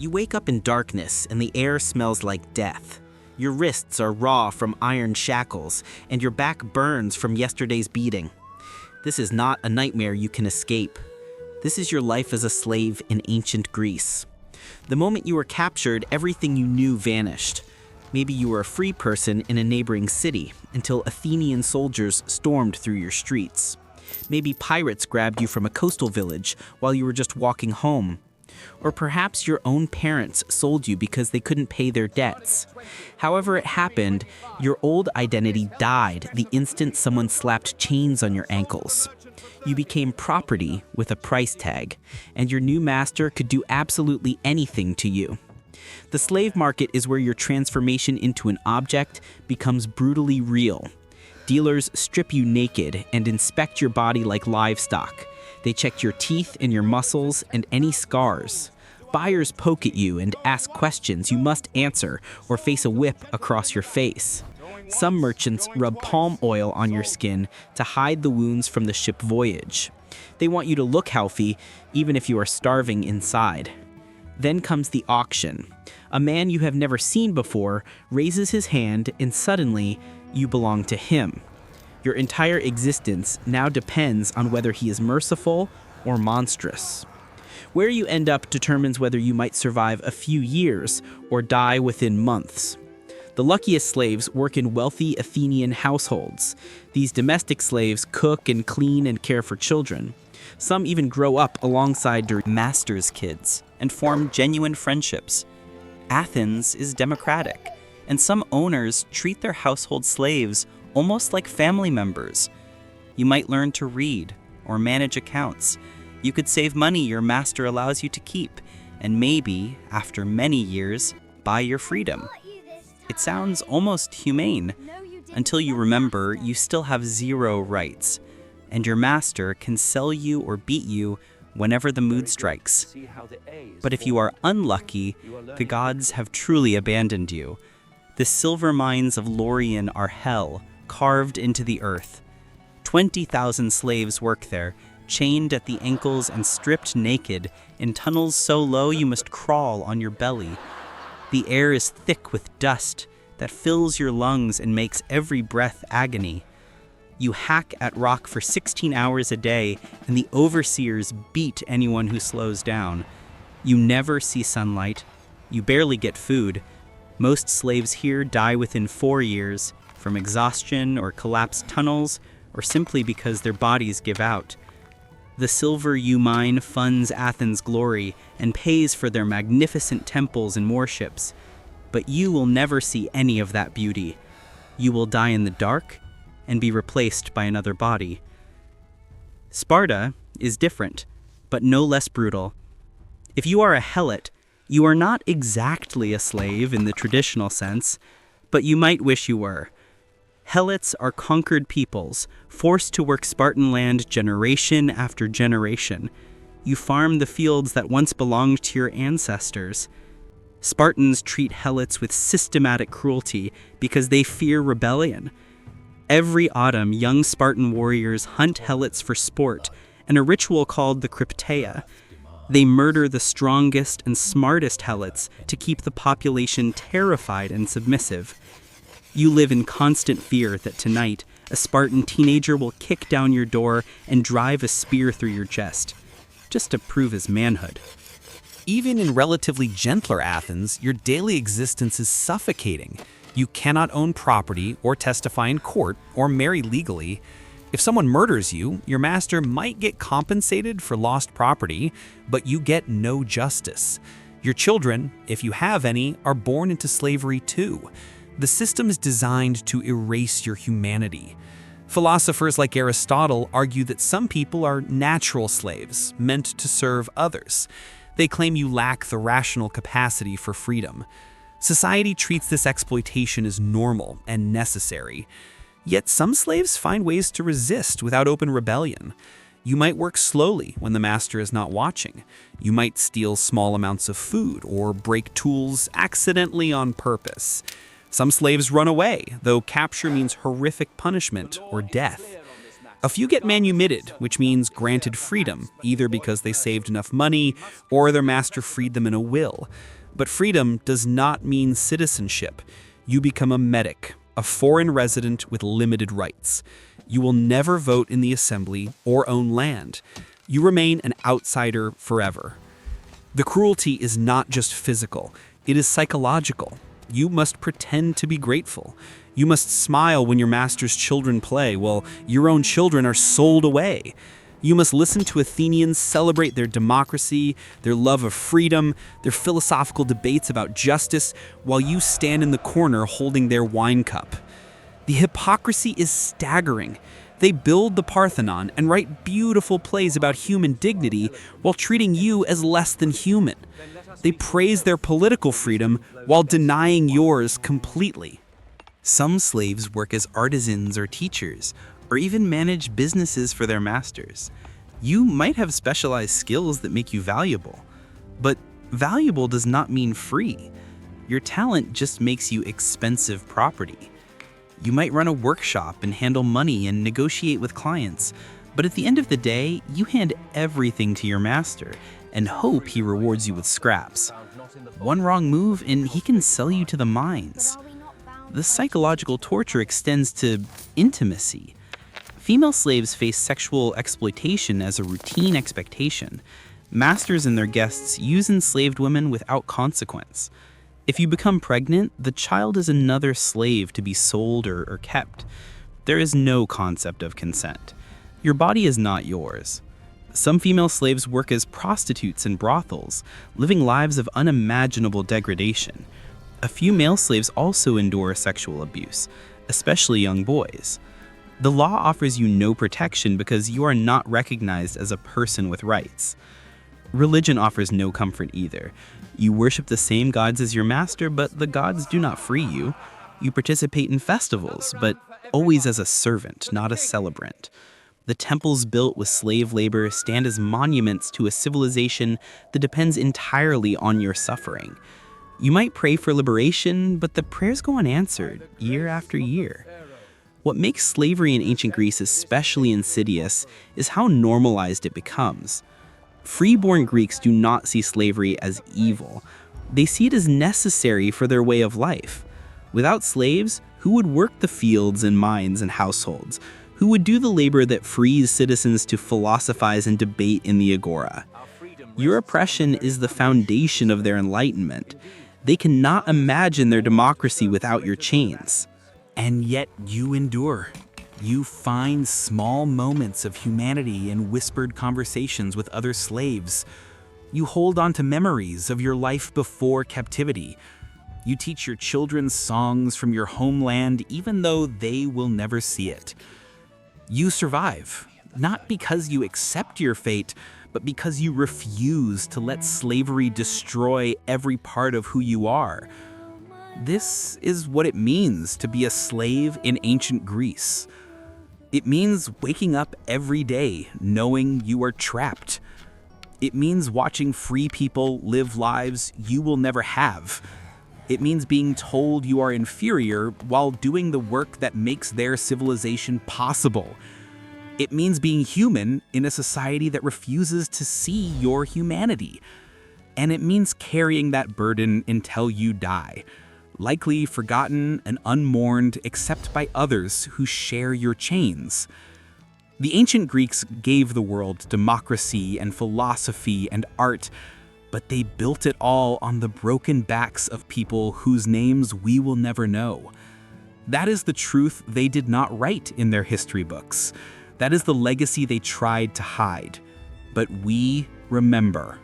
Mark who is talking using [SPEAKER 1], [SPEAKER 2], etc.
[SPEAKER 1] You wake up in darkness and the air smells like death. Your wrists are raw from iron shackles, and your back burns from yesterday's beating. This is not a nightmare you can escape. This is your life as a slave in ancient Greece. The moment you were captured, everything you knew vanished. Maybe you were a free person in a neighboring city until Athenian soldiers stormed through your streets. Maybe pirates grabbed you from a coastal village while you were just walking home. Or perhaps your own parents sold you because they couldn't pay their debts. However it happened, your old identity died the instant someone slapped chains on your ankles. You became property with a price tag, and your new master could do absolutely anything to you. The slave market is where your transformation into an object becomes brutally real. Dealers strip you naked and inspect your body like livestock. They check your teeth and your muscles and any scars. Buyers poke at you and ask questions you must answer or face a whip across your face. Some merchants rub palm oil on your skin to hide the wounds from the ship voyage. They want you to look healthy, even if you are starving inside. Then comes the auction. A man you have never seen before raises his hand, and suddenly you belong to him. Your entire existence now depends on whether he is merciful or monstrous. Where you end up determines whether you might survive a few years or die within months. The luckiest slaves work in wealthy Athenian households. These domestic slaves cook and clean and care for children. Some even grow up alongside their
[SPEAKER 2] master's kids and form genuine friendships. Athens is democratic, and some owners treat their household slaves almost like family members. You might learn to read or manage accounts. You could save money your master allows you to keep, and maybe, after many years, buy your freedom. It sounds almost humane, until you remember you still have zero rights, and your master can sell you or beat you whenever the mood strikes. But if you are unlucky, the gods have truly abandoned you. The silver mines of Laurion are hell, carved into the earth. 20,000 slaves work there, chained at the ankles and stripped naked, in tunnels so low you must crawl on your belly. The air is thick with dust that fills your lungs and makes every breath agony. You hack at rock for 16 hours a day, and the overseers beat anyone who slows down. You never see sunlight. You barely get food. Most slaves here die within 4 years, from exhaustion or collapsed tunnels, or simply because their bodies give out. The silver you mine funds Athens' glory and pays for their magnificent temples and warships. But you will never see any of that beauty. You will die in the dark and be replaced by another body. Sparta is different, but no less brutal. If you are a helot, you are not exactly a slave in the traditional sense, but you might wish you were. Helots are conquered peoples, forced to work Spartan land generation after generation. You farm the fields that once belonged to your ancestors. Spartans treat helots with systematic cruelty because they fear rebellion. Every autumn, young Spartan warriors hunt helots for sport and a ritual called the Crypteia. They murder the strongest and smartest helots to keep the population terrified and submissive. You live in constant fear that tonight, a Spartan teenager will kick down your door and drive a spear through your chest, just to prove his manhood.
[SPEAKER 3] Even in relatively gentler Athens, your daily existence is suffocating. You cannot own property or testify in court or marry legally. If someone murders you, your master might get compensated for lost property, but you get no justice. Your children, if you have any, are born into slavery too. The system is designed to erase your humanity. Philosophers like Aristotle argue that some people are natural slaves, meant to serve others. They claim you lack the rational capacity for freedom. Society treats this exploitation as normal and necessary. Yet some slaves find ways to resist without open rebellion. You might work slowly when the master is not watching. You might steal small amounts of food or break tools accidentally on purpose. Some slaves run away, though capture means horrific punishment or death. A few get manumitted, which means granted freedom, either because they saved enough money or their master freed them in a will. But freedom does not mean citizenship. You become a metic, a foreign resident with limited rights. You will never vote in the assembly or own land. You remain an outsider forever. The cruelty is not just physical, it is psychological. You must pretend to be grateful. You must smile when your master's children play while your own children are sold away. You must listen to Athenians celebrate their democracy, their love of freedom, their philosophical debates about justice, while you stand in the corner holding their wine cup. The hypocrisy is staggering. They build the Parthenon and write beautiful plays about human dignity while treating you as less than human. They praise their political freedom while denying yours completely.
[SPEAKER 2] Some slaves work as artisans or teachers, or even manage businesses for their masters. You might have specialized skills that make you valuable, but valuable does not mean free. Your talent just makes you expensive property. You might run a workshop and handle money and negotiate with clients, but at the end of the day, you hand everything to your master and hope he rewards you with scraps. One wrong move and he can sell you to the mines. The psychological torture extends to intimacy. Female slaves face sexual exploitation as a routine expectation. Masters and their guests use enslaved women without consequence. If you become pregnant, the child is another slave to be sold or kept. There is no concept of consent. Your body is not yours. Some female slaves work as prostitutes in brothels, living lives of unimaginable degradation. A few male slaves also endure sexual abuse, especially young boys. The law offers you no protection because you are not recognized as a person with rights. Religion offers no comfort either. You worship the same gods as your master, but the gods do not free you. You participate in festivals, but always as a servant, not a celebrant. The temples built with slave labor stand as monuments to a civilization that depends entirely on your suffering. You might pray for liberation, but the prayers go unanswered year after year. What makes slavery in ancient Greece especially insidious is how normalized it becomes. Freeborn Greeks do not see slavery as evil. They see it as necessary for their way of life. Without slaves, who would work the fields and mines and households? Who would do the labor that frees citizens to philosophize and debate in the agora? Your oppression is the foundation of their enlightenment. They cannot imagine their democracy without your chains.
[SPEAKER 3] And yet you endure. You find small moments of humanity in whispered conversations with other slaves. You hold on to memories of your life before captivity. You teach your children songs from your homeland even though they will never see it. You survive, not because you accept your fate, but because you refuse to let slavery destroy every part of who you are. This is what it means to be a slave in ancient Greece. It means waking up every day knowing you are trapped. It means watching free people live lives you will never have. It means being told you are inferior while doing the work that makes their civilization possible. It means being human in a society that refuses to see your humanity. And it means carrying that burden until you die, likely forgotten and unmourned except by others who share your chains. The ancient Greeks gave the world democracy and philosophy and art, but they built it all on the broken backs of people whose names we will never know. That is the truth they did not write in their history books. That is the legacy they tried to hide. But we remember.